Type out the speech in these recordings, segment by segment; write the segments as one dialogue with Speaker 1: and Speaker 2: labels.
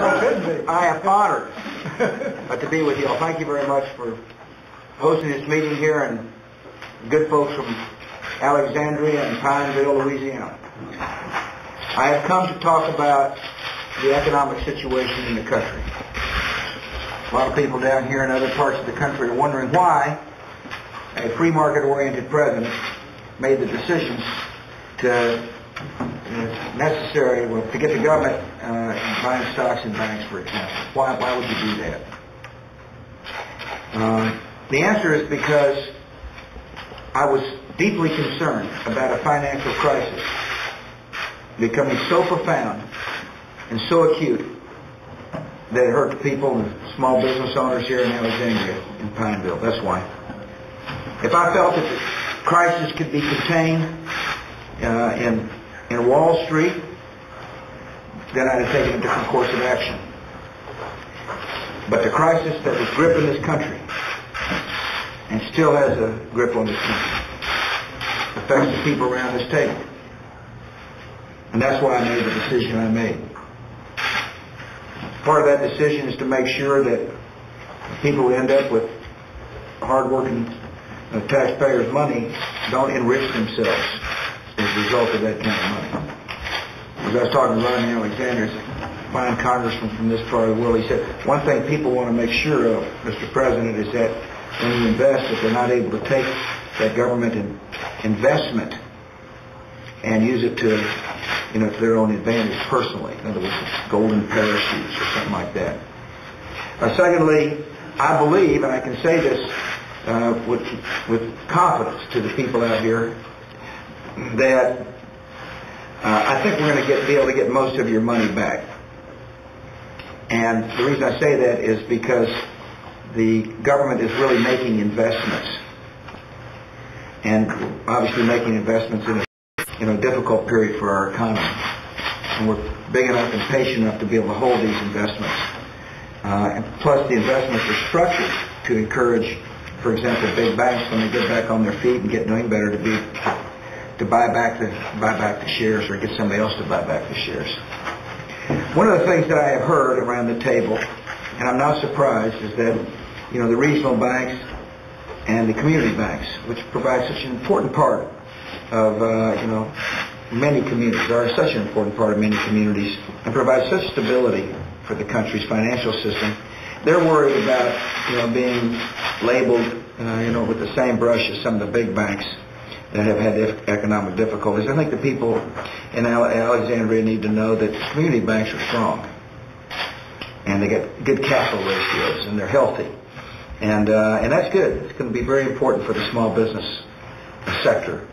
Speaker 1: I am honored to be with you all. Thank you very much for hosting this meeting here, and good folks from Alexandria and Pineville, Louisiana. I have come to talk about the economic situation in the country. A lot of people down here in other parts of the country are wondering why a free market-oriented president made the decisions to to get the government buying stocks in banks, for example. Why would you do that? The answer is because I was deeply concerned about a financial crisis becoming so profound and so acute that it hurt the people and small business owners here in Alexandria and Pineville. That's why. If I felt that the crisis could be contained in Wall Street, then I'd have taken a different course of action. But the crisis that was gripping this country, and still has a grip on this country, affects the people around this table. And that's why I made the decision I made. Part of that decision is to make sure that people who end up with hard-working taxpayers' money don't enrich themselves as a result of that kind of money. As I was talking to Ron Alexander, a fine congressman from this part of the world, he said, one thing people want to make sure of, Mr. President, is that when you invest, that they're not able to take that government investment and use it to their own advantage personally. In other words, golden parachutes or something like that. Secondly, I believe, and I can say this with confidence to the people out here, that I think we're going to be able to get most of your money back. And the reason I say that is because the government is really making investments, and obviously making investments in a difficult period for our economy. And we're big enough and patient enough to be able to hold these investments. And plus, the investments are structured to encourage, for example, big banks, when they get back on their feet and get doing better, to buy back the shares, or get somebody else to buy back the shares. One of the things that I have heard around the table, and I'm not surprised, is that the regional banks and the community banks, which provide such an important part of many communities, are such an important part of many communities, and provide such stability for the country's financial system. They're worried about being labeled with the same brush as some of the big banks that have had economic difficulties. I think the people in Alexandria need to know that community banks are strong, and they get good capital ratios, and they're healthy, and that's good. It's going to be very important for the small business sector.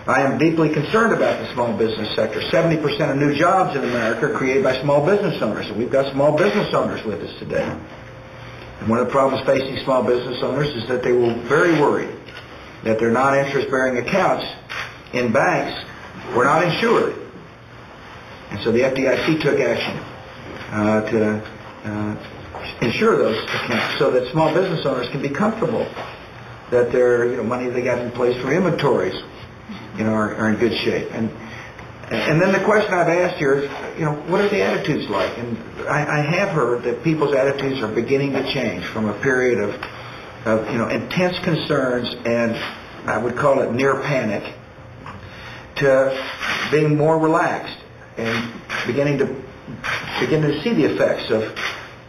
Speaker 1: I am deeply concerned about the small business sector. 70% of new jobs in America are created by small business owners, and we've got small business owners with us today. And one of the problems facing small business owners is that they were very worried that their non-interest-bearing accounts in banks were not insured. And so the FDIC took action to insure those accounts so that small business owners can be comfortable that their money they got in place for inventories are in good shape. And then the question I've asked here is, what are the attitudes like? And I have heard that people's attitudes are beginning to change from a period of intense concerns, and I would call it near panic, to being more relaxed and beginning to see the effects of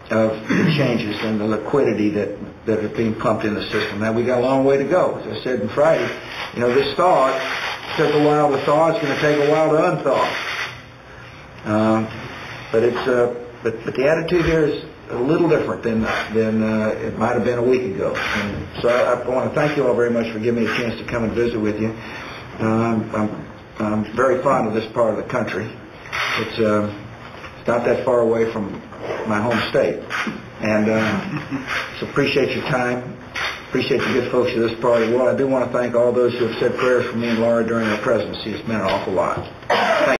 Speaker 1: the changes in the liquidity that are being pumped in the system. Now, we got a long way to go. As I said on Friday, this thaw took a while to thaw. It's going to take a while to unthaw. But the attitude here is a little different than it might have been a week ago. And so I want to thank you all very much for giving me a chance to come and visit with you. I'm very fond of this part of the country. It's not that far away from my home state. And so appreciate your time. Appreciate the good folks of this part of the world. I do want to thank all those who have said prayers for me and Laura during our presidency. It's meant an awful lot. Thank you.